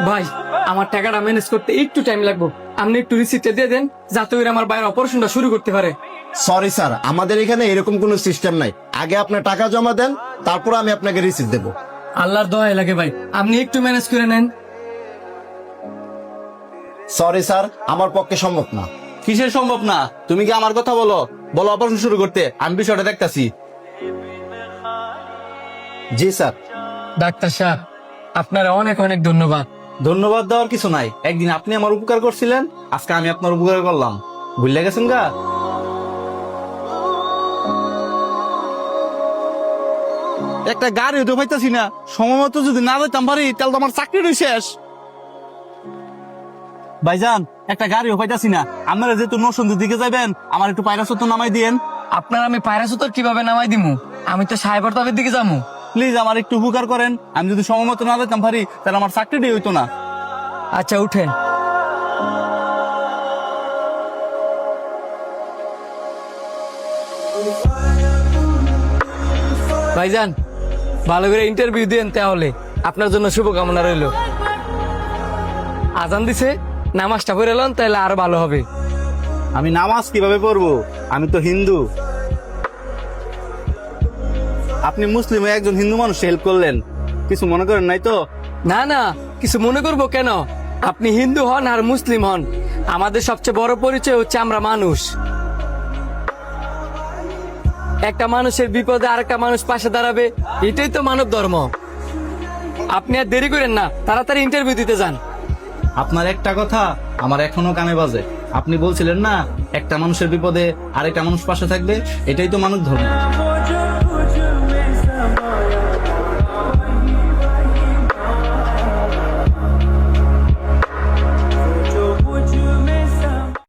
ভাই আমার টাকাটা ম্যানেজ করতে একটু টাইম লাগবে, আপনি একটু রিসিপ্টটা দিয়ে দেন যাতে করে আমার ভাইয়ের অপারেশনটা শুরু করতে পারে। সরি স্যার, আমাদের এখানে এরকম কোনো সিস্টেম নাই। আগে আপনার টাকা জমা দেন, তারপর আমি আপনাকে রিসিপ্ট দেবো। আল্লাহর দোহাই লাগে ভাই, আপনি একটু ম্যানেজ করে নেন। সরি স্যার, আমার পক্ষে সম্ভব না। কিসের সম্ভব না? তুমি কি আমার কথা বলো বলো অপারেশন শুরু করতে, আমি বিষয়টা দেখতাছি। জি স্যার। ডাক্তার সাহেব আপনার অনেক অনেক ধন্যবাদ। ধন্যবাদ দেওয়ার কিছু নাই, একদিন আপনি আমার উপকার করছিলেন, আজকে আমি আপনার উপকার করলাম, ভুলে গেছেন গা? একটা গাড়ি হতে পাইতাছি না, সময় মতো যদি না যেতাম পারি তাহলে তো আমার চাকরিটাই শেষ। ভাইজান একটা গাড়িও পাইতাছি না, আপনারা যেহেতু নরসিংদীর দিকে যাবেন আমার একটু পায়রাচত্বর নামাই দিয়েন। আপনার আমি পায়রাসুতর কিভাবে নামাই দিমু? আমি তো সাহেবের তবের দিকে যাবো। প্লিজ আমার একটু উপকার করেন, আমি যদি সময় মতো না যেতাম পারি তাহলে আমার চাকরিটাই হইতো না। আচ্ছা উঠেন। ভাইজান ভালো করে ইন্টারভিউ দেন, তাহলে আপনার জন্য শুভকামনা রইল। আজান দিছে, নামাজটা পড়ে এলাম তাহলে আরো ভালো হবে। আমি নামাজ কিভাবে পড়বো? আমি তো হিন্দু। আপনি মুসলিম হয়ে একজন হিন্দু মানুষ হেল্প করলেন, কিছু মনে করেন নাই তো? না না, কিছু মনে করবো কেন? আপনি হিন্দু হন আর মুসলিম হন, আমাদের সবচেয়ে বড় পরিচয় হচ্ছে আমরা মানুষ। একটা মানুষের বিপদে আরেকটা মানুষ পাশে দাঁড়াবে, এটাই তো মানব ধর্ম। আপনি আর দেরি করেন না, তাড়াতাড়ি ইন্টারভিউ দিতে যান। আপনার একটা কথা আমার এখনো কানে বাজে, আপনি বলছিলেন না একটা মানুষের বিপদে আরেকটা মানুষ পাশে থাকবে, এটাই তো মানব ধর্ম।